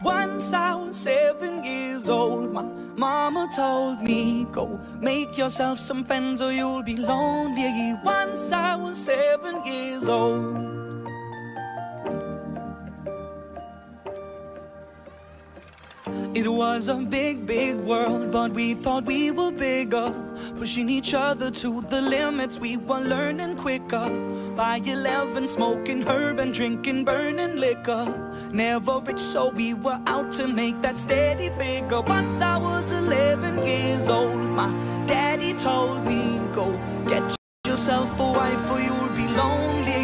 Once I was 7 years old, my mama told me, go make yourself some friends or you'll be lonely. Once I was 7 years old. It was a big, big world, but we thought we were bigger, pushing each other to the limits. We were learning quicker. By 11, smoking herb and drinking burning liquor. Never rich, so we were out to make that steady figure. Once I was 11 years old, my daddy told me, go get yourself a wife or you'll be lonely.